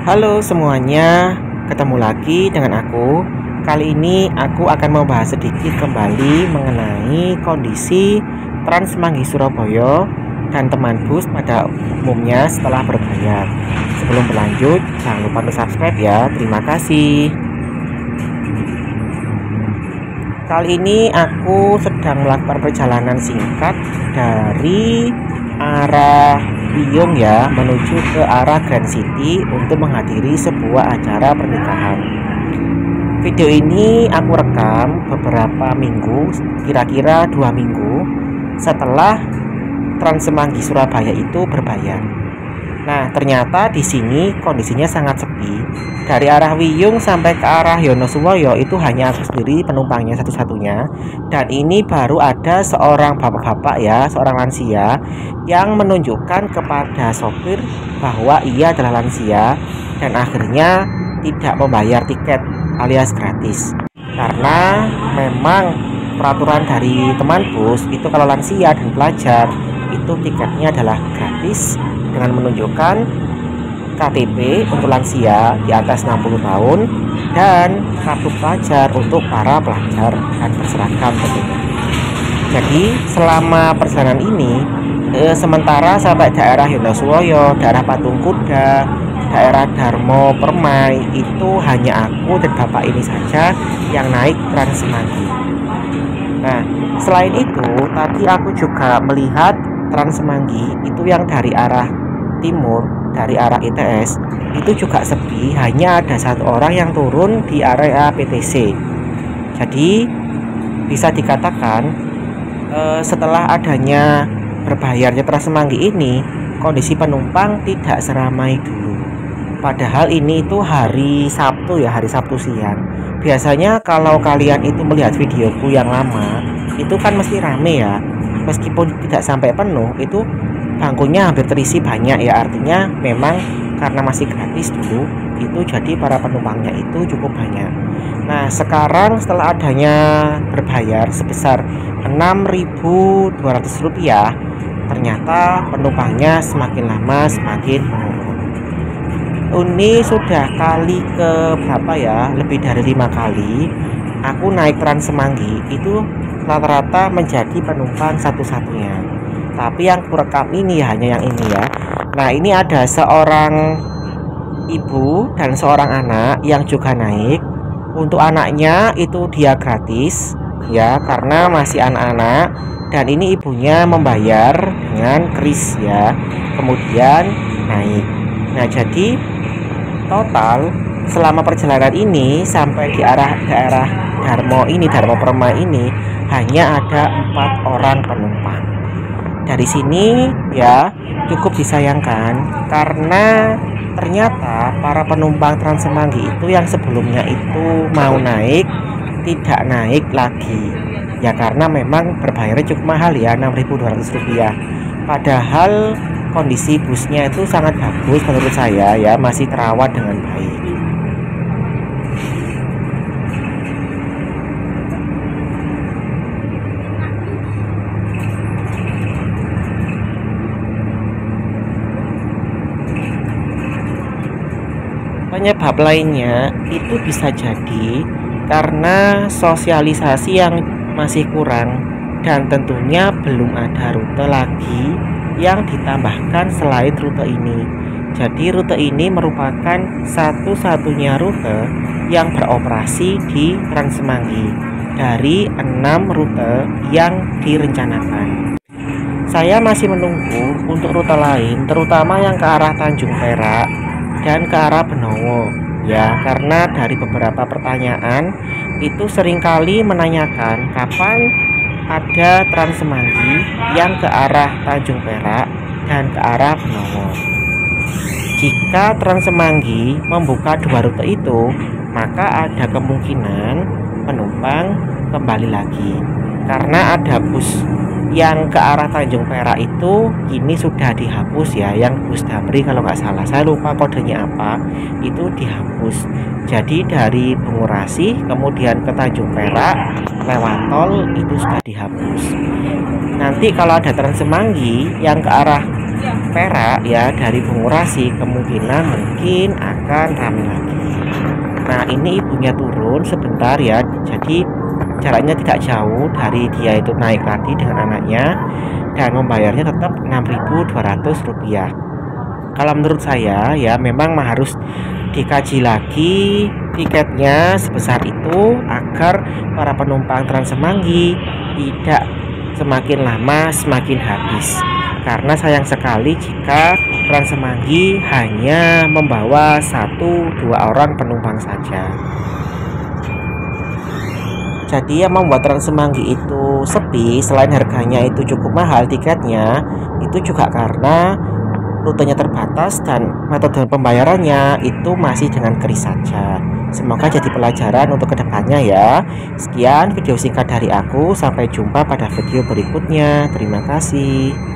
Halo semuanya, ketemu lagi dengan aku. Kali ini aku akan membahas sedikit kembali mengenai kondisi Trans Semanggi Surabaya dan teman bus pada umumnya setelah berbayar. Sebelum berlanjut, jangan lupa untuk subscribe ya. Terima kasih. Kali ini aku sedang melakukan perjalanan singkat dari arah Wiyung ya menuju ke arah Grand City untuk menghadiri sebuah acara pernikahan. Video ini aku rekam beberapa minggu, kira-kira 2 minggu setelah Trans Semanggi Surabaya itu berbayar. Nah, ternyata di sini kondisinya sangat sepi. Dari arah Wiyung sampai ke arah Yonosuwoyo itu hanya aku sendiri penumpangnya satu-satunya. Dan ini baru ada seorang bapak-bapak ya, seorang lansia yang menunjukkan kepada sopir bahwa ia adalah lansia dan akhirnya tidak membayar tiket alias gratis. Karena memang peraturan dari teman bus itu kalau lansia dan pelajar itu tiketnya adalah gratis dengan menunjukkan KTP untuk lansia di atas 60 tahun dan kartu pelajar untuk para pelajar dan berseragam tentunya. Jadi selama perjalanan ini sementara sampai daerah Yonosuwoyo, daerah Patung Kuda, daerah Darmo Permai itu hanya aku dan bapak ini saja yang naik Trans Semanggi. Nah, selain itu tadi aku juga melihat Trans Semanggi itu yang dari arah timur, dari arah ITS itu juga sepi, hanya ada satu orang yang turun di area PTC. Jadi bisa dikatakan setelah adanya berbayarnya Trans Semanggi ini, kondisi penumpang tidak seramai dulu. Padahal ini itu hari Sabtu ya, hari Sabtu siang. Biasanya kalau kalian itu melihat videoku yang lama, itu kan mesti rame ya. Meskipun tidak sampai penuh, itu bangkunya hampir terisi banyak ya. Artinya memang karena masih gratis dulu, itu jadi para penumpangnya itu cukup banyak. Nah, sekarang setelah adanya berbayar sebesar Rp6.200, ternyata penumpangnya semakin lama semakin menurun. Ini sudah kali ke berapa ya, lebih dari 5 kali aku naik Trans Semanggi itu rata-rata menjadi penumpang satu-satunya. Tapi yang kurekam ini hanya yang ini ya. Nah, ini ada seorang ibu dan seorang anak yang juga naik. Untuk anaknya itu dia gratis ya, karena masih anak-anak. Dan ini ibunya membayar dengan kris ya, kemudian naik. Nah, jadi total selama perjalanan ini sampai di arah daerah Darmo ini, Darmo Permai ini hanya ada 4 orang penumpang. Dari sini ya cukup disayangkan karena ternyata para penumpang Trans Semanggi itu yang sebelumnya itu mau naik tidak naik lagi ya, karena memang berbayarnya cukup mahal ya, Rp6.200. Padahal kondisi busnya itu sangat bagus menurut saya ya, masih terawat dengan baik. Penyebab lainnya itu bisa jadi karena sosialisasi yang masih kurang dan tentunya belum ada rute lagi yang ditambahkan selain rute ini. Jadi rute ini merupakan satu-satunya rute yang beroperasi di Trans Semanggi dari 6 rute yang direncanakan. Saya masih menunggu untuk rute lain, terutama yang ke arah Tanjung Perak dan ke arah Benowo ya, karena dari beberapa pertanyaan itu seringkali menanyakan kapan ada Trans Semanggi yang ke arah Tanjung Perak dan ke arah Benowo. Jika Trans Semanggi membuka 2 rute itu, maka ada kemungkinan penumpang kembali lagi karena ada bus yang ke arah Tanjung Perak itu kini sudah dihapus ya, yang bus Damri kalau nggak salah, saya lupa kodenya apa, itu dihapus. Jadi dari Bungurasi kemudian ke Tanjung Perak lewat tol itu sudah dihapus. Nanti kalau ada Trans Semanggi yang ke arah Perak ya dari Bungurasi kemungkinan mungkin akan ramai lagi. Nah ini ibunya turun sebentar ya, jadi jaraknya tidak jauh dari dia itu naik tadi dengan anaknya, dan membayarnya tetap Rp6.200. Kalau menurut saya ya memang harus dikaji lagi tiketnya sebesar itu agar para penumpang Trans Semanggi tidak semakin lama semakin habis, karena sayang sekali jika Trans Semanggi hanya membawa 1-2 orang penumpang saja. Jadi yang membuat Trans Semanggi itu sepi selain harganya itu cukup mahal tiketnya, itu juga karena rutenya terbatas dan metode pembayarannya itu masih dengan kris saja. Semoga jadi pelajaran untuk kedepannya ya. Sekian video singkat dari aku, sampai jumpa pada video berikutnya. Terima kasih.